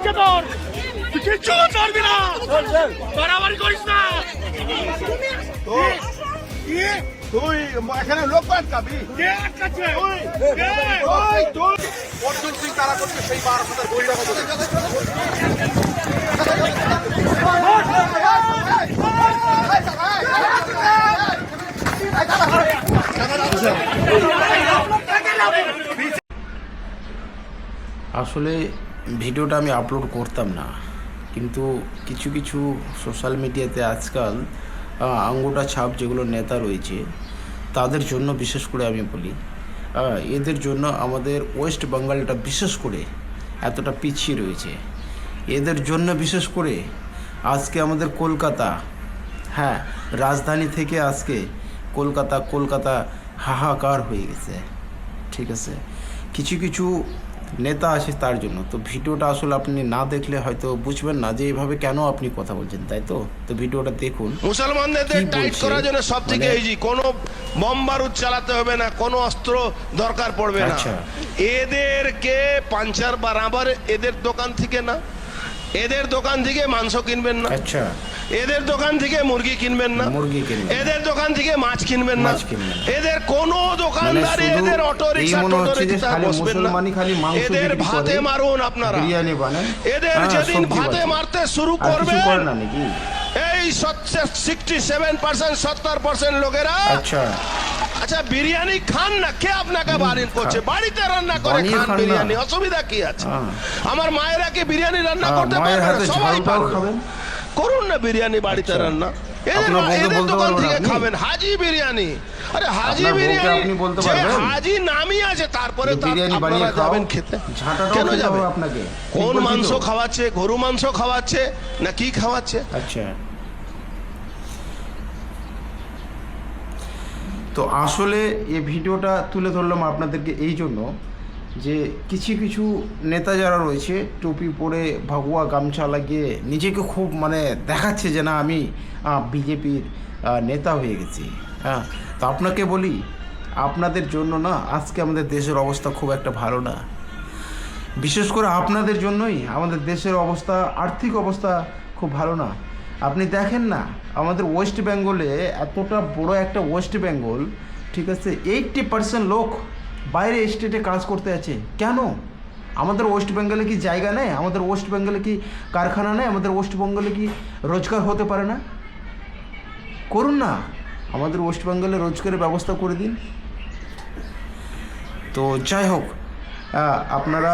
আজকে তোর তুই কিচ্ছু করবি না, বাড়াবাড়ি করিস না। তুই এখানে লোক আটকাবি, কে আটকাচ্ছে? অর্জুন সিং তারা করছে সেই 12,000 বহিরাগত। আসলে ভিডিওটা আমি আপলোড করতাম না, কিন্তু কিছু কিছু সোশ্যাল মিডিয়াতে আজকাল আঙ্গুটা ছাপ যেগুলো নেতা রয়েছে তাদের জন্য বিশেষ করে আমি বলি, এদের জন্য আমাদের ওয়েস্ট বেঙ্গলটা বিশেষ করে এতটা পিছিয়ে রয়েছে। এদের জন্য বিশেষ করে আজকে আমাদের কলকাতা, হ্যাঁ রাজধানী থেকে আজকে কলকাতা হাহাকার হয়ে গেছে। ঠিক আছে, কিছু কিছু নেতা আছে তার জন্য। তো ভিডিওটা আসলে আপনি না দেখলে হয়তো বুঝবেন না যে এইভাবে কেন আপনি কথা বলছেন, তাই তো। তো ভিডিওটা দেখুন। মুসলমানদের টাইট করার জন্য সব থেকে ইজি, কোনো বম বারুদ চালাতে হবে না, কোনো অস্ত্র দরকার পড়বে না। এদেরকে পাঞ্চার বরাবর এদের দোকান থেকে না, এদের দোকান থেকে মাংস কিনবেন না, আচ্ছা এদের দোকান থেকে মুরগি কিনবেন না, এদের দোকান থেকে মাছ কিনবেন না, এদের কোনো দোকানদারি এদের অটো রিকশা বসবেন না, এদের ভাতে মারুন আপনারা। এদের যেদিন ভাতে মারতে শুরু করবে এই 67% 70% লোকেরা আচ্ছা বিরিয়ানি খান না, কে আপনাকে বারণ করছে? বাড়িতে রান্না করে খান বিরিয়ানি, অসুবিধা কি আছে? আমার মায়েরা কি বিরিয়ানি রান্না করতে পারে? সবাই পারবেন, করুন না বিরিয়ানি বাড়িতে রান্না। এদের দোকান থেকে খাবেন হাজি বিরিয়ানি। আরে হাজি বিরিয়ানি, হাজি নামই আছে, তারপরে আপনারা যাবেন খেতে। কেন যাবেন? কোন মাংস খাওয়াচ্ছে? গরু মাংস খাওয়াচ্ছে না কি খাওয়াচ্ছে? আচ্ছা, তো আসলে এই ভিডিওটা তুলে ধরলাম আপনাদেরকে এই জন্য যে কিছু কিছু নেতা যারা রয়েছে টুপি পরে ভাগুয়া গামছা লাগিয়ে নিজেকে খুব দেখাচ্ছে যে না আমি বিজেপির নেতা হয়ে গেছি। হ্যাঁ, তো আপনাকে বলি আপনাদের জন্য না আজকে আমাদের দেশের অবস্থা খুব একটা ভালো না। বিশেষ করে আপনাদের জন্যই আমাদের দেশের অবস্থা, আর্থিক অবস্থা খুব ভালো না। আপনি দেখেন না আমাদের ওয়েস্ট বেঙ্গলে, এতটা বড় একটা ওয়েস্ট বেঙ্গল, ঠিক আছে, 80% লোক বাইরে স্টেটে কাজ করতে আছে। কেন? আমাদের ওয়েস্ট বেঙ্গলে কি জায়গা নেই? আমাদের ওয়েস্ট বেঙ্গলে কি কারখানা নেই? আমাদের ওয়েস্ট বেঙ্গলে কি রোজগার হতে পারে না? করুন না, আমাদের ওয়েস্ট বেঙ্গলে রোজগারের ব্যবস্থা করে দিন। তো যাই হোক, আপনারা